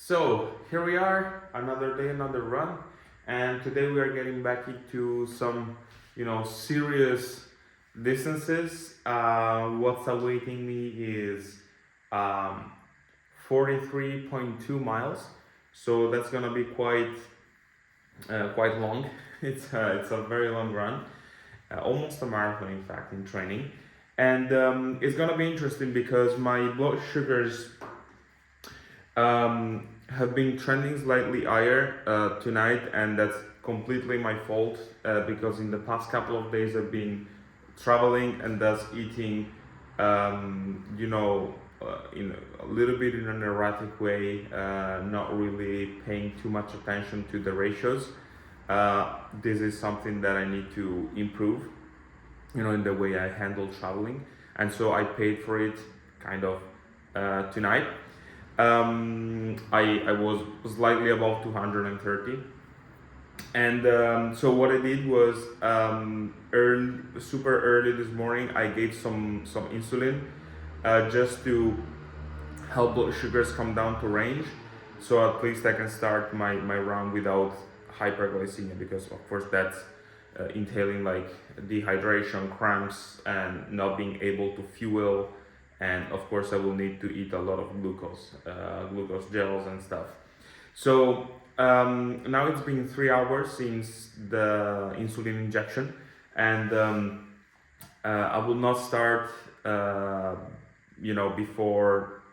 So here we are, another day, another run, and today we are getting back into some, serious distances. What's awaiting me is um, 43.2 miles, so that's gonna be quite long. It's a very long run, almost a marathon, in fact, in training, and it's gonna be interesting because my blood sugars have been trending slightly higher tonight, and that's completely my fault because in the past couple of days I've been traveling and thus eating, in a little bit in an erratic way, not really paying too much attention to the ratios. This is something that I need to improve, in the way I handle traveling, and so I paid for it kind of tonight. I was slightly above 230, and so what I did was super early this morning I gave some insulin just to help blood sugars come down to range, so at least I can start my run without hyperglycemia, because of course that's entailing like dehydration, cramps, and not being able to fuel. And of course I will need to eat a lot of glucose gels and stuff. So now it's been 3 hours since the insulin injection, and I will not start before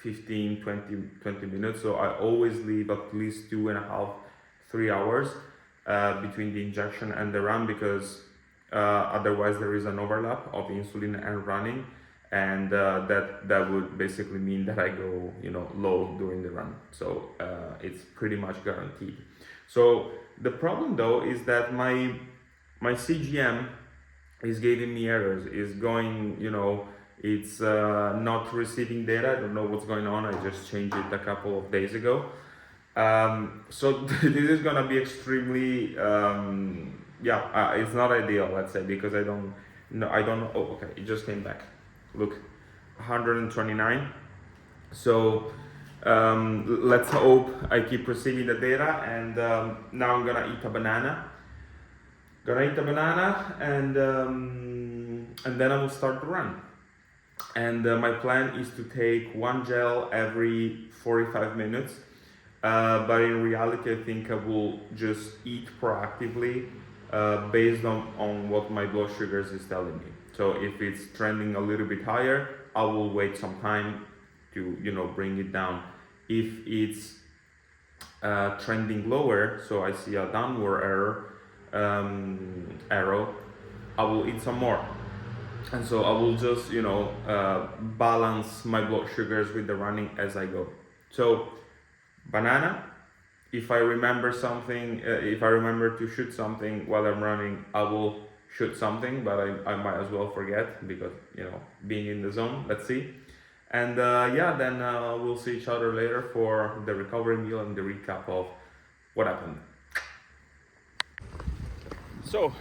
15-20 minutes. So I always leave at least 2.5-3 hours between the injection and the run, because otherwise there is an overlap of insulin and running, and that would basically mean that I go low during the run. So it's pretty much guaranteed. So the problem though is that my CGM is giving me errors, is going, it's not receiving data. I don't know what's going on. I just changed it a couple of days ago. So this is gonna be extremely it's not ideal, let's say, because I don't know. Oh, okay, it just came back. Look, 129. So let's hope I keep receiving the data, and now I'm gonna eat a banana. And then I will start the run. And my plan is to take one gel every 45 minutes. But in reality, I think I will just eat proactively based on what my blood sugars is telling me. So if it's trending a little bit higher, I will wait some time to bring it down. If it's trending lower, so I see a downward arrow, I will eat some more. And so I will just balance my blood sugars with the running as I go. So banana, if I remember something, if I remember to shoot something while I'm running, I will shoot something, but I might as well forget, because being in the zone. Let's see. And then we'll see each other later for the recovery meal and the recap of what happened. So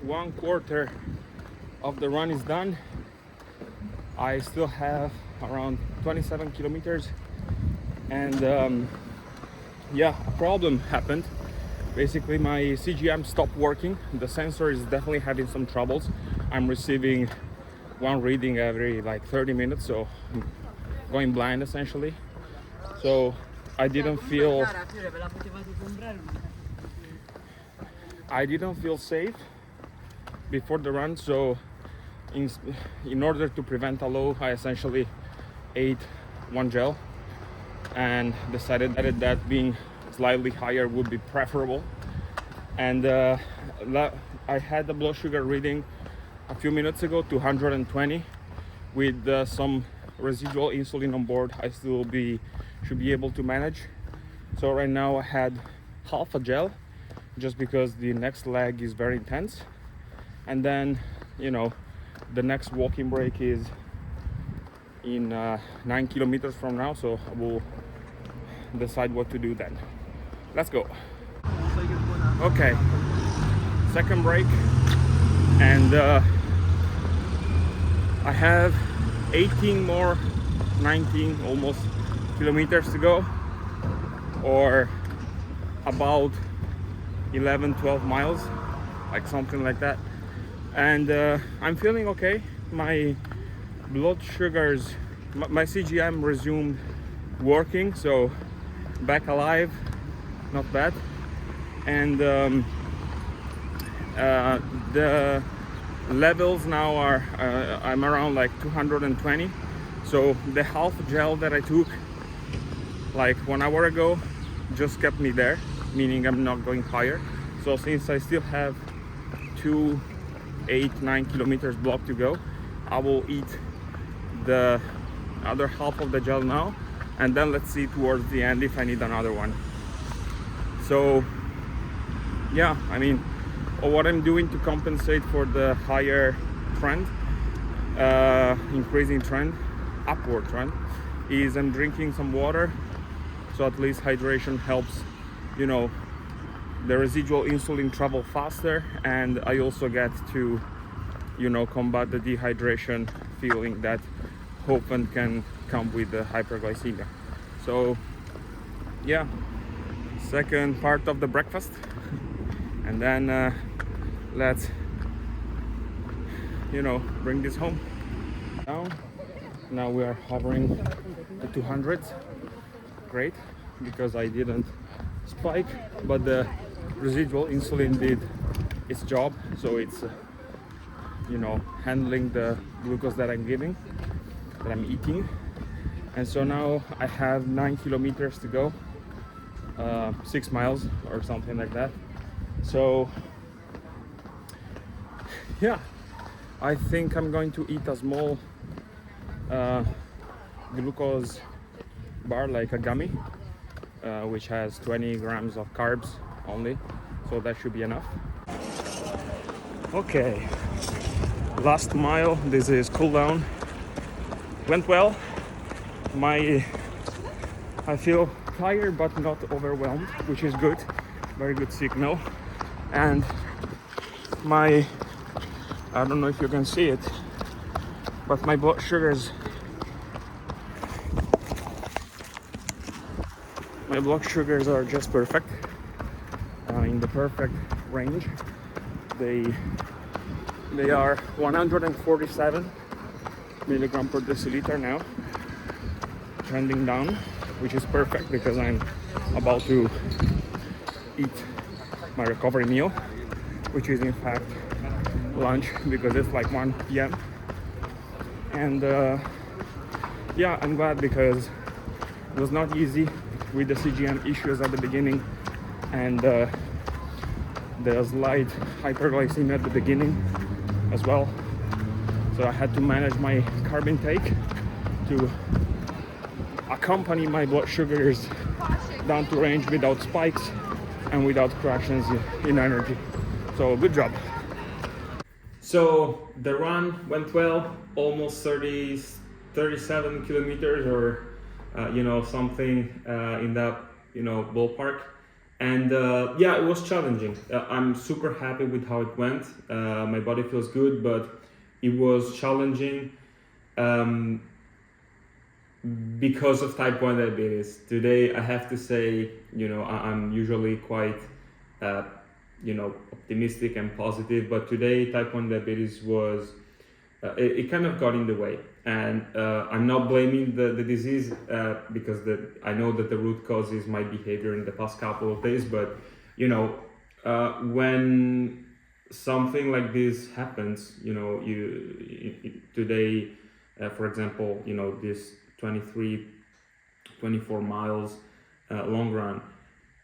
1/4 of the run is done. I still have around 27 kilometers, and a problem happened. Basically my CGM stopped working. The sensor is definitely having some troubles. I'm receiving one reading every like 30 minutes, so I'm going blind essentially. So I didn't feel safe before the run, so in order to prevent a low, I essentially ate one gel and decided that being slightly higher would be preferable. And I had the blood sugar reading a few minutes ago, 220, with some residual insulin on board. I still should be able to manage. So right now I had half a gel, just because the next leg is very intense, and then the next walking break is in 9 kilometers from now, so I will decide what to do then. Let's go. Okay, second break, and I have 18 more, 19 almost kilometers to go. or about 11-12 miles, like something like that. And I'm feeling okay. My blood sugars, my CGM resumed working, so back alive, not bad. And the levels now are I'm around like 220. So the half gel that I took like 1 hour ago just kept me there, meaning I'm not going higher. So since I still have 8-9 kilometers block to go, I will eat the other half of the gel now, and then let's see towards the end if I need another one. So yeah, I mean, what I'm doing to compensate for the higher trend, increasing trend, upward trend, is I'm drinking some water, so at least hydration helps, you know, the residual insulin travel faster, and I also get to, you know, combat the dehydration feeling that often can come with the hyperglycemia. So yeah, second part of the breakfast, and then let's, you know, bring this home. Now we are hovering the 200s. Great, because I didn't spike, but the residual insulin did its job, so it's you know, handling the glucose that I'm giving, that I'm eating. And so now I have 9 kilometers to go, 6 miles or something like that. So yeah, I think I'm going to eat a small glucose bar, like a gummy, which has 20 grams of carbs only, so that should be enough. Okay, last mile. This is cool down. Went well. I feel tired but not overwhelmed, which is good. Very good signal. And I don't know if you can see it, but my blood sugars are just perfect, in the perfect range. They are 147 milligram per deciliter now, trending down, which is perfect because I'm about to eat my recovery meal, which is in fact lunch, because it's like 1 p.m. And yeah, I'm glad, because it was not easy with the CGM issues at the beginning, and the slight hyperglycemia at the beginning as well. So I had to manage my carb intake to accompany my blood sugars down to range without spikes and without corrections in energy. So good job. So the run went well, almost 37 kilometers, or you know, something in that, you know, ballpark. And yeah, it was challenging. I'm super happy with how it went. My body feels good, but it was challenging because of type 1 diabetes. Today, I have to say, you know, I'm usually quite, you know, optimistic and positive, but today type 1 diabetes was, it kind of got in the way. And I'm not blaming the disease, because I know that the root cause is my behavior in the past couple of days, but you know, when something like this happens, you know, today, for example, you know, this 24 miles long run,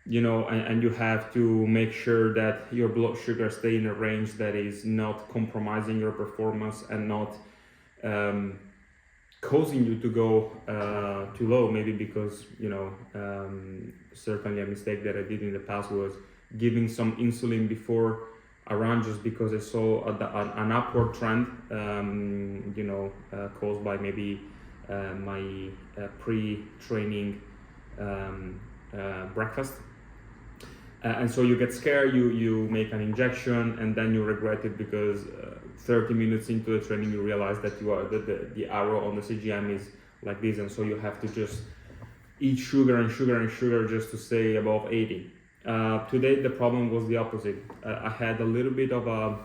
you know, and you have to make sure that your blood sugar stay in a range that is not compromising your performance and not causing you to go too low, maybe because, you know, certainly a mistake that I did in the past was giving some insulin before a run, just because I saw an upward trend, you know, caused by maybe my pre-training breakfast. And so you get scared, you make an injection, and then you regret it, because 30 minutes into the training you realize that the arrow on the CGM is like this, and so you have to just eat sugar and sugar and sugar just to stay above 80. Today the problem was the opposite. I had a little bit of a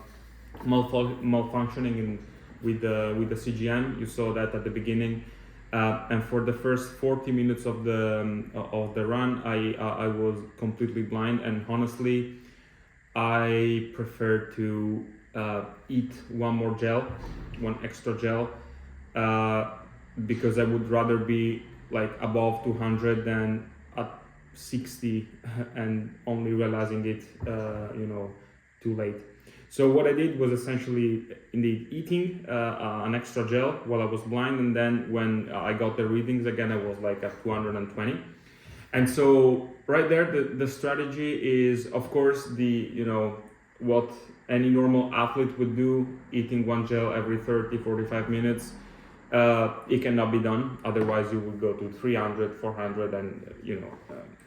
malfunctioning with the CGM. You saw that at the beginning, and for the first 40 minutes of the run, I was completely blind, and honestly, I prefer to eat one extra gel, because I would rather be like above 200 than at 60 and only realizing it, too late. So what I did was essentially indeed eating an extra gel while I was blind, and then when I got the readings again, I was like at 220. And so right there, the strategy is, of course, what any normal athlete would do, eating one gel every 30-45 minutes. It cannot be done, otherwise you would go to 300, 400, and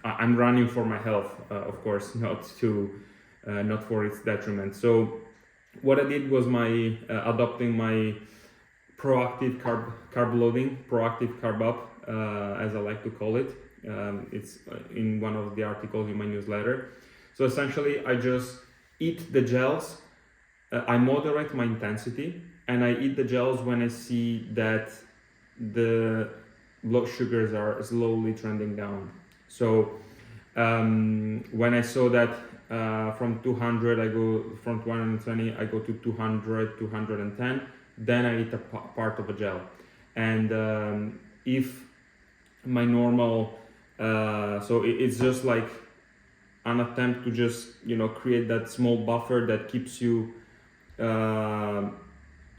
I'm running for my health, of course, not for its detriment. So what I did was adopting my proactive carb loading, proactive carb up, as I like to call it. It's in one of the articles in my newsletter. So essentially, I just eat the gels. I moderate my intensity, and I eat the gels when I see that the blood sugars are slowly trending down. So when I saw that from 200, from 220, I go to 200, 210, then I eat a part of a gel. And if my normal, so it's just like an attempt to just, create that small buffer that keeps you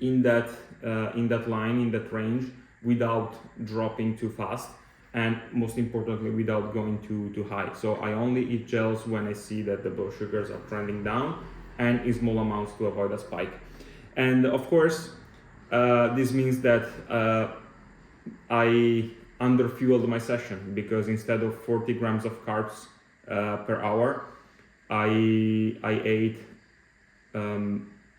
in that line, in that range, without dropping too fast, and most importantly, without going too high. So I only eat gels when I see that the blood sugars are trending down, and in small amounts to avoid a spike. And of course, this means that I underfueled my session, because instead of 40 grams of carbs per hour, I ate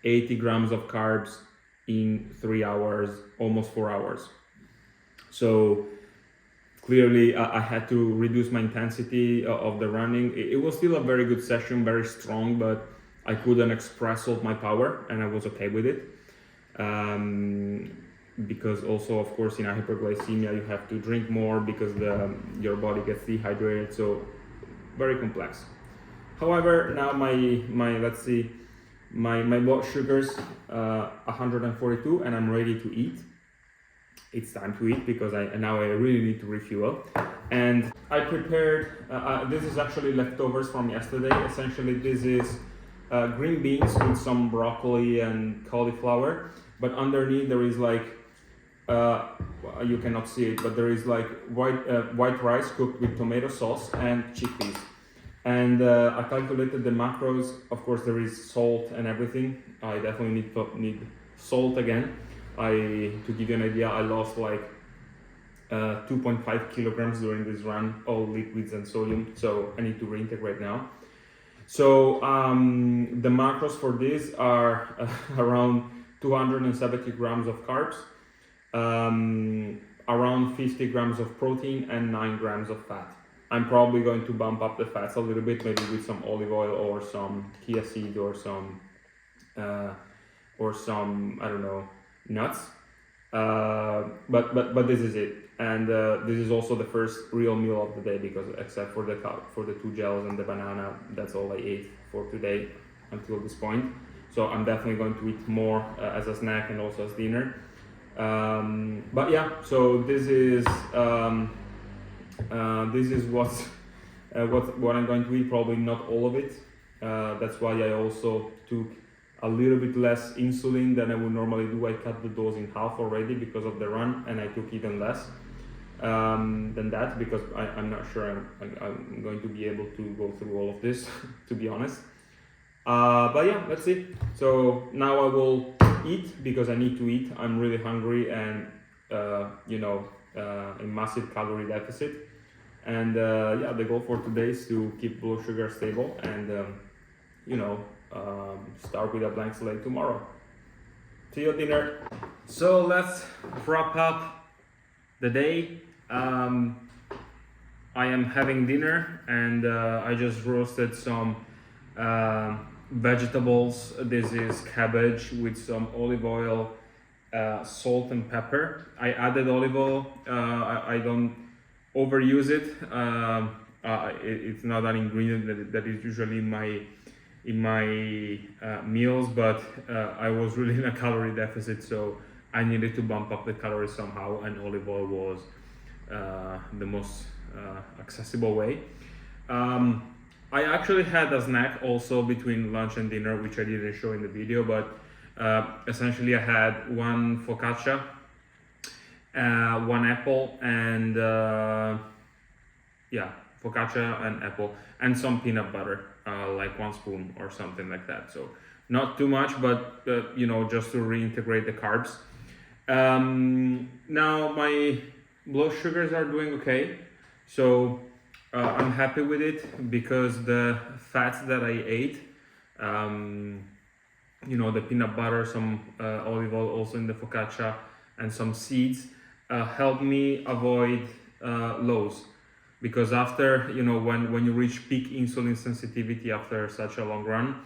80 grams of carbs in 3 hours, almost 4 hours. So clearly I had to reduce my intensity of the running. It was still a very good session, very strong, but I couldn't express all my power, and I was okay with it. Because also, of course, in a hyperglycemia, you have to drink more because your body gets dehydrated. So very complex. However, now my blood sugars 142, and I'm ready to eat. It's time to eat, because now I really need to refuel. And I prepared, this is actually leftovers from yesterday. Essentially, this is green beans with some broccoli and cauliflower, but underneath there is like, you cannot see it, but there is like white rice cooked with tomato sauce and chickpeas. And I calculated the macros. Of course, there is salt and everything. I definitely need salt again. To give you an idea, I lost like 2.5 kilograms during this run, all liquids and sodium. So I need to reintegrate now. So the macros for this are around 270 grams of carbs, around 50 grams of protein, and 9 grams of fat. I'm probably going to bump up the fats a little bit, maybe with some olive oil or some chia seed or some I don't know, nuts. But this is it, and this is also the first real meal of the day, because except for the 2 gels and the banana, that's all I ate for today until this point. So I'm definitely going to eat more as a snack and also as dinner. But yeah, so this is what I'm going to eat. Probably not all of it. That's why I also took a little bit less insulin than I would normally do. I cut the dose in half already because of the run, and I took even less than that, because I'm not sure I'm going to be able to go through all of this, to be honest. But yeah, let's see. So now I will eat, because I need to eat. I'm really hungry, and a massive calorie deficit. And yeah, the goal for today is to keep blood sugar stable, and start with a blank slate tomorrow. See you at dinner. So let's wrap up the day. I am having dinner, and I just roasted some vegetables. This is cabbage with some olive oil, salt and pepper. I added olive oil. I don't overuse it. It's not an ingredient that is usually in my meals, but I was really in a calorie deficit, so I needed to bump up the calories somehow, and olive oil was the most accessible way. I actually had a snack also between lunch and dinner, which I didn't show in the video, but essentially I had one focaccia, one apple, and focaccia and apple, and some peanut butter, like 1 spoon or something like that. So not too much, but just to reintegrate the carbs. Now my blood sugars are doing okay, so I'm happy with it, because the fats that I ate, the peanut butter, some olive oil also in the focaccia, and some seeds, help me avoid lows. Because after, when you reach peak insulin sensitivity after such a long run,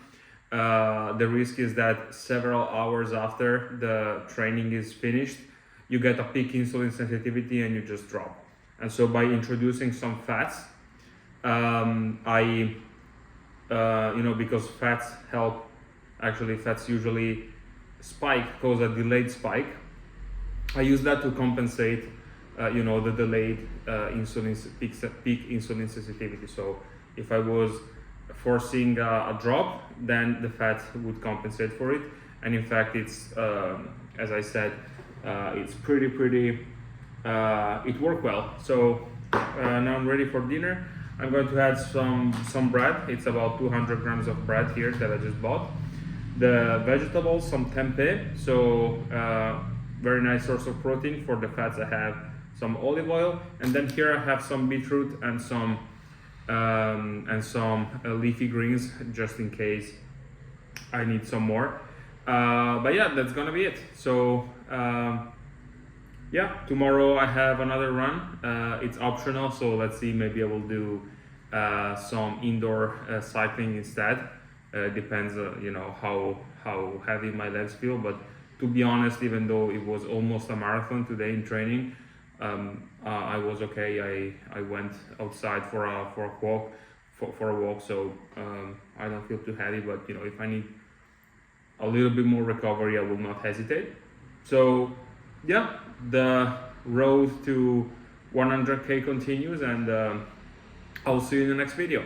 the risk is that several hours after the training is finished, you get a peak insulin sensitivity and you just drop. And so by introducing some fats, because fats usually cause a delayed spike. I use that to compensate, the delayed peak insulin sensitivity. So if I was forcing a drop, then the fat would compensate for it. And in fact, it's, as I said, it's pretty, it worked well. So now I'm ready for dinner. I'm going to add some bread. It's about 200 grams of bread here that I just bought. The vegetables, some tempeh, so very nice source of protein. For the fats, I have some olive oil, and then here I have some beetroot and some leafy greens, just in case I need some more. But yeah, that's gonna be it. So tomorrow I have another run. It's optional, so let's see, maybe I will do some indoor cycling instead. Depends, how heavy my legs feel. But to be honest, even though it was almost a marathon today in training, I was okay. I went outside for a walk, so I don't feel too heavy. But if I need a little bit more recovery, I will not hesitate. So yeah, the road to 100K continues, and I'll see you in the next video.